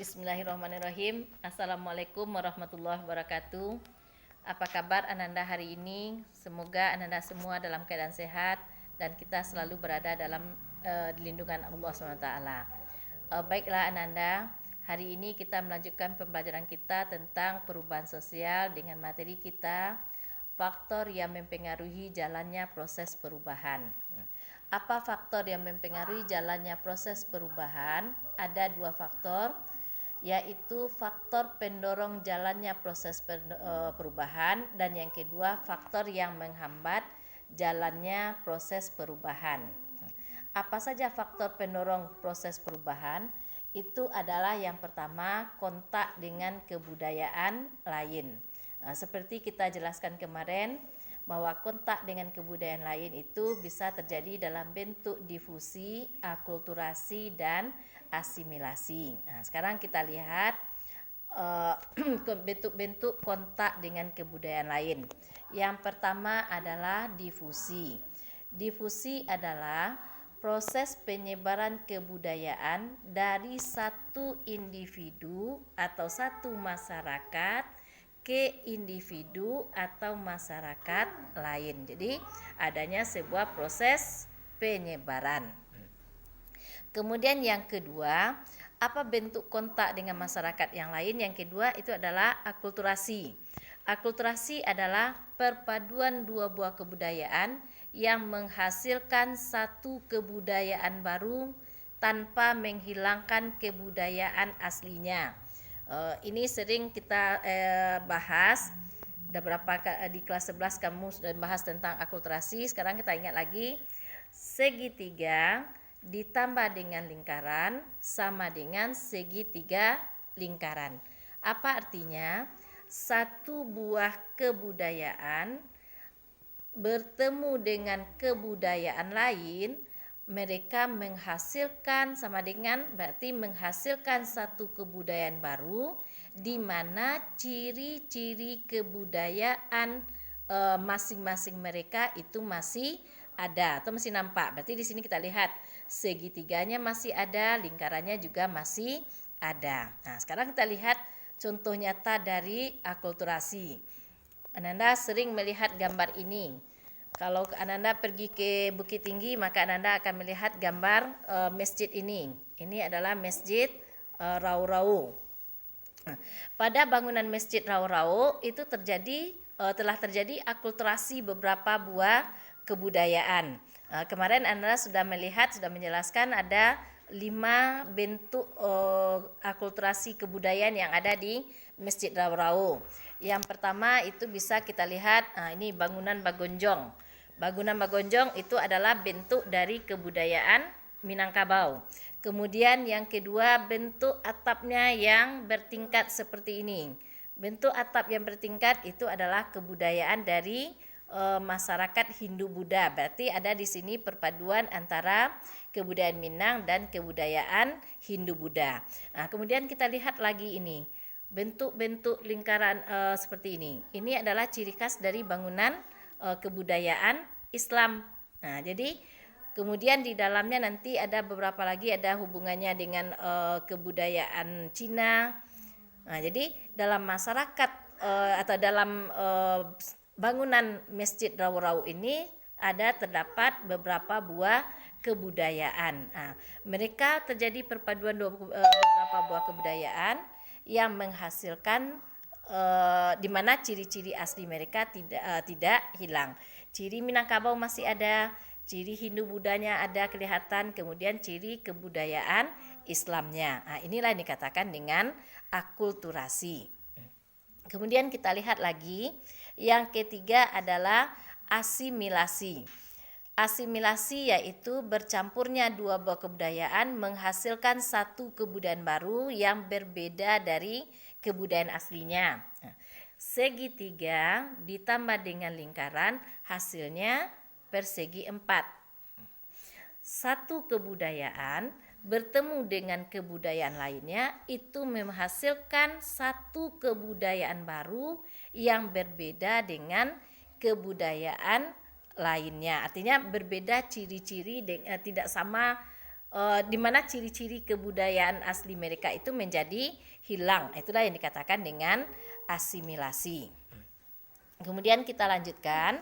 Bismillahirrahmanirrahim. Assalamualaikum warahmatullahi wabarakatuh. Apa kabar Ananda hari ini? Semoga Ananda semua dalam keadaan sehat dan kita selalu berada dalam lindungan Allah SWT. Baiklah Ananda, hari ini kita melanjutkan pembelajaran kita tentang perubahan sosial dengan materi kita faktor yang mempengaruhi jalannya proses perubahan. Apa faktor yang mempengaruhi jalannya proses perubahan? Ada dua faktor, yaitu faktor pendorong jalannya proses perubahan dan yang kedua faktor yang menghambat jalannya proses perubahan. Apa saja faktor pendorong proses perubahan? Itu adalah yang pertama, kontak dengan kebudayaan lain. Seperti kita jelaskan kemarin, bahwa kontak dengan kebudayaan lain itu bisa terjadi dalam bentuk difusi, akulturasi, dan asimilasi. Nah, sekarang kita lihat bentuk-bentuk kontak dengan kebudayaan lain. Yang pertama adalah difusi. Difusi adalah proses penyebaran kebudayaan dari satu individu atau satu masyarakat ke individu atau masyarakat lain. Jadi adanya sebuah proses penyebaran. Kemudian yang kedua, apa bentuk kontak dengan masyarakat yang lain? Yang kedua itu adalah akulturasi. Akulturasi adalah perpaduan dua buah kebudayaan yang menghasilkan satu kebudayaan baru tanpa menghilangkan kebudayaan aslinya. Ini sering kita bahas di kelas 11 kamu sudah bahas tentang akulturasi. Sekarang kita ingat lagi, segitiga ditambah dengan lingkaran sama dengan segitiga lingkaran. Apa artinya? Satu buah kebudayaan bertemu dengan kebudayaan lain, mereka menghasilkan sama dengan berarti menghasilkan satu kebudayaan baru di mana ciri-ciri kebudayaan masing-masing mereka itu masih ada atau masih nampak. Berarti di sini kita lihat segitiganya masih ada, lingkarannya juga masih ada. Nah, sekarang kita lihat contoh nyata dari akulturasi. Ananda sering melihat gambar ini. Kalau Ananda pergi ke Bukit Tinggi, maka Ananda akan melihat gambar masjid ini. Ini adalah Masjid Rau-Rau. Pada bangunan Masjid Rau-Rau itu telah terjadi akulturasi beberapa buah kebudayaan. Kemarin Ananda sudah menjelaskan ada 5 bentuk akulturasi kebudayaan yang ada di Masjid Rau-Rau. Yang pertama itu bisa kita lihat, ini bangunan Bagonjong. Bangunan Bagonjong itu adalah bentuk dari kebudayaan Minangkabau. Kemudian yang kedua, bentuk atapnya yang bertingkat seperti ini. Bentuk atap yang bertingkat itu adalah kebudayaan dari masyarakat Hindu-Buddha. Berarti ada di sini perpaduan antara kebudayaan Minang dan kebudayaan Hindu-Buddha. Nah, kemudian kita lihat lagi ini. Bentuk-bentuk lingkaran seperti ini. Ini adalah ciri khas dari bangunan kebudayaan Islam. Nah, jadi kemudian di dalamnya nanti ada beberapa lagi ada hubungannya dengan kebudayaan Cina. Nah, jadi dalam masyarakat atau dalam bangunan Masjid Rau-Rau ini terdapat beberapa buah kebudayaan. Nah, mereka terjadi perpaduan beberapa buah kebudayaan yang menghasilkan di mana ciri-ciri asli mereka tidak hilang. Ciri Minangkabau masih ada, ciri Hindu-Buddhanya ada kelihatan, kemudian ciri kebudayaan Islamnya. Nah, inilah yang dikatakan dengan akulturasi. Kemudian kita lihat lagi, yang ketiga adalah asimilasi. Asimilasi yaitu bercampurnya dua buah kebudayaan menghasilkan satu kebudayaan baru yang berbeda dari kebudayaan aslinya. Segitiga ditambah dengan lingkaran hasilnya persegi 4. Satu kebudayaan bertemu dengan kebudayaan lainnya itu menghasilkan satu kebudayaan baru yang berbeda dengan kebudayaan lainnya. Artinya berbeda ciri-ciri, tidak sama di mana ciri-ciri kebudayaan asli mereka itu menjadi hilang. Itulah yang dikatakan dengan asimilasi. Kemudian kita lanjutkan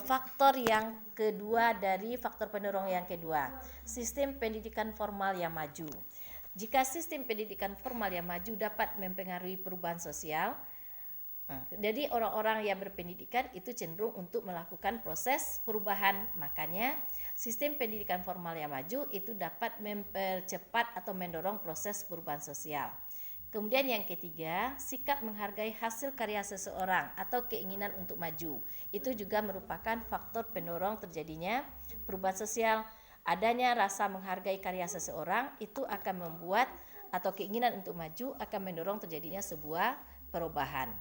faktor yang kedua dari faktor pendorong yang kedua, sistem pendidikan formal yang maju. Jika sistem pendidikan formal yang maju dapat mempengaruhi perubahan sosial, jadi orang-orang yang berpendidikan itu cenderung untuk melakukan proses perubahan. Makanya sistem pendidikan formal yang maju itu dapat mempercepat atau mendorong proses perubahan sosial. Kemudian yang ketiga, sikap menghargai hasil karya seseorang atau keinginan untuk maju. Itu juga merupakan faktor pendorong terjadinya perubahan sosial. Adanya rasa menghargai karya seseorang itu akan membuat atau keinginan untuk maju akan mendorong terjadinya sebuah perubahan.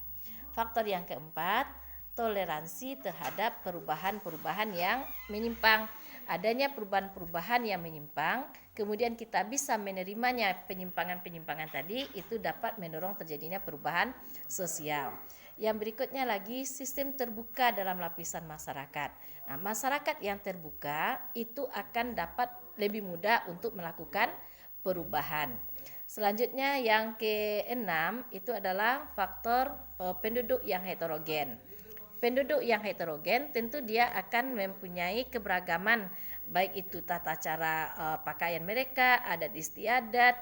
Faktor yang keempat, toleransi terhadap perubahan-perubahan yang menyimpang. Adanya perubahan-perubahan yang menyimpang, kemudian kita bisa menerimanya penyimpangan-penyimpangan tadi, itu dapat mendorong terjadinya perubahan sosial. Yang berikutnya lagi, sistem terbuka dalam lapisan masyarakat. Nah, masyarakat yang terbuka itu akan dapat lebih mudah untuk melakukan perubahan. Selanjutnya yang keenam itu adalah faktor penduduk yang heterogen. Penduduk yang heterogen tentu dia akan mempunyai keberagaman, baik itu tata cara pakaian mereka, adat istiadat,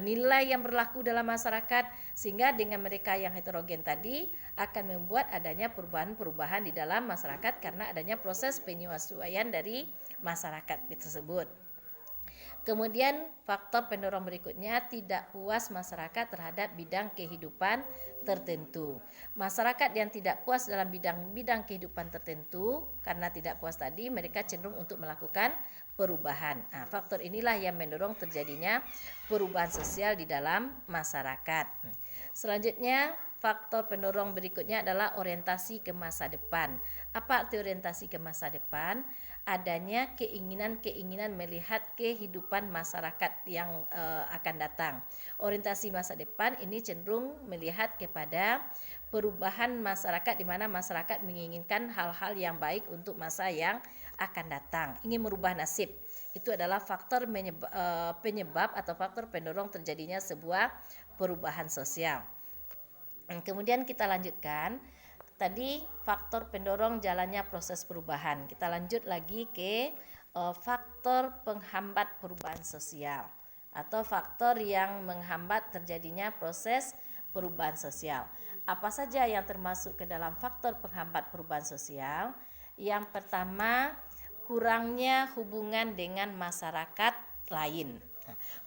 nilai yang berlaku dalam masyarakat, sehingga dengan mereka yang heterogen tadi akan membuat adanya perubahan-perubahan di dalam masyarakat karena adanya proses penyesuaian dari masyarakat tersebut. Kemudian faktor pendorong berikutnya, tidak puas masyarakat terhadap bidang kehidupan tertentu. Masyarakat yang tidak puas dalam bidang kehidupan tertentu, karena tidak puas tadi mereka cenderung untuk melakukan perubahan. Nah, faktor inilah yang mendorong terjadinya perubahan sosial di dalam masyarakat. Selanjutnya, faktor pendorong berikutnya adalah orientasi ke masa depan. Apa arti orientasi ke masa depan? Adanya keinginan melihat kehidupan masyarakat yang akan datang. Orientasi masa depan ini cenderung melihat kepada perubahan masyarakat, di mana masyarakat menginginkan hal-hal yang baik untuk masa yang akan datang, ingin merubah nasib. Itu adalah faktor penyebab atau faktor pendorong terjadinya sebuah perubahan sosial. Kemudian kita lanjutkan. Tadi faktor pendorong jalannya proses perubahan. Kita lanjut lagi ke faktor penghambat perubahan sosial atau faktor yang menghambat terjadinya proses perubahan sosial. Apa saja yang termasuk ke dalam faktor penghambat perubahan sosial? Yang pertama, kurangnya hubungan dengan masyarakat lain.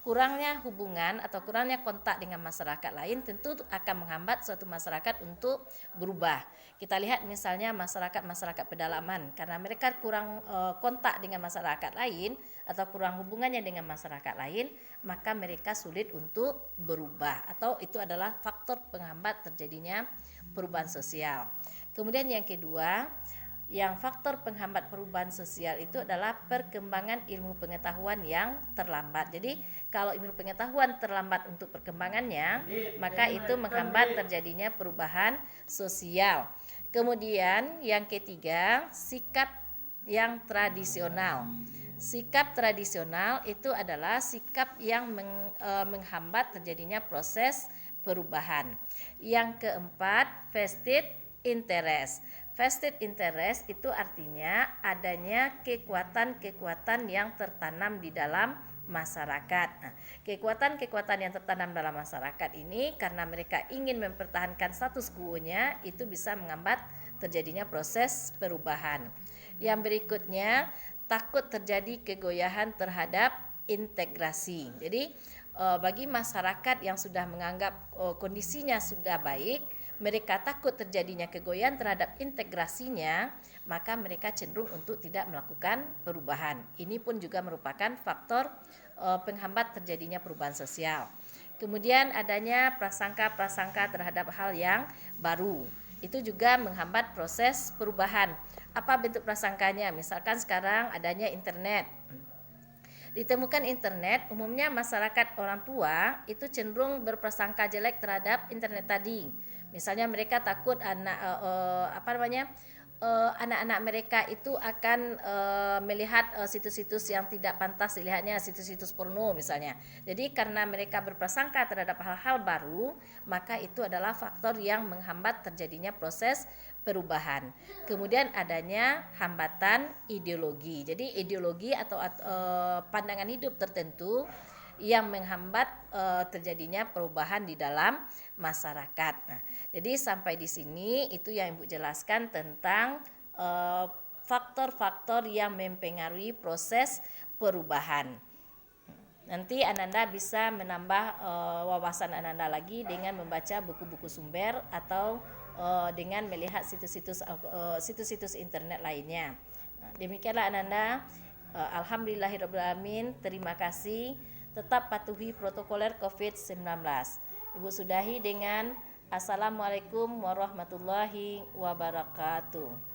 Kurangnya hubungan atau kurangnya kontak dengan masyarakat lain tentu akan menghambat suatu masyarakat untuk berubah. Kita lihat misalnya masyarakat pedalaman, karena mereka kurang kontak dengan masyarakat lain atau kurang hubungannya dengan masyarakat lain, maka mereka sulit untuk berubah, atau itu adalah faktor penghambat terjadinya perubahan sosial. Kemudian yang kedua, yang faktor penghambat perubahan sosial itu adalah perkembangan ilmu pengetahuan yang terlambat. Jadi kalau ilmu pengetahuan terlambat untuk perkembangannya, maka itu menghambat terjadinya perubahan sosial. Kemudian yang ketiga, sikap yang tradisional. Sikap tradisional itu adalah sikap yang menghambat terjadinya proses perubahan. Yang keempat, vested interest. Vested interest itu artinya adanya kekuatan-kekuatan yang tertanam di dalam masyarakat. Nah, kekuatan-kekuatan yang tertanam dalam masyarakat ini karena mereka ingin mempertahankan status quo-nya, itu bisa menghambat terjadinya proses perubahan. Yang berikutnya, takut terjadi kegoyahan terhadap integrasi. Jadi bagi masyarakat yang sudah menganggap kondisinya sudah baik, mereka takut terjadinya kegoyah terhadap integrasinya, maka mereka cenderung untuk tidak melakukan perubahan. Ini pun juga merupakan faktor penghambat terjadinya perubahan sosial. Kemudian adanya prasangka-prasangka terhadap hal yang baru. Itu juga menghambat proses perubahan. Apa bentuk prasangkanya? Misalkan sekarang adanya internet. Ditemukan internet, umumnya masyarakat orang tua itu cenderung berprasangka jelek terhadap internet tadi. Misalnya mereka takut anak-anak mereka itu akan melihat situs-situs yang tidak pantas dilihatnya, situs-situs porno misalnya. Jadi karena mereka berprasangka terhadap hal-hal baru, maka itu adalah faktor yang menghambat terjadinya proses perubahan. Kemudian adanya hambatan ideologi. Jadi ideologi atau pandangan hidup tertentu yang menghambat terjadinya perubahan di dalam masyarakat. Nah, jadi sampai di sini itu yang Ibu jelaskan tentang faktor-faktor yang mempengaruhi proses perubahan. Nanti Ananda bisa menambah wawasan Ananda lagi dengan membaca buku-buku sumber atau dengan melihat situs-situs internet lainnya. Nah, demikianlah Ananda. Alhamdulillahirrahmanirrahim. Terima kasih. Tetap patuhi protokoler COVID-19. Ibu sudahi dengan Assalamualaikum warahmatullahi wabarakatuh.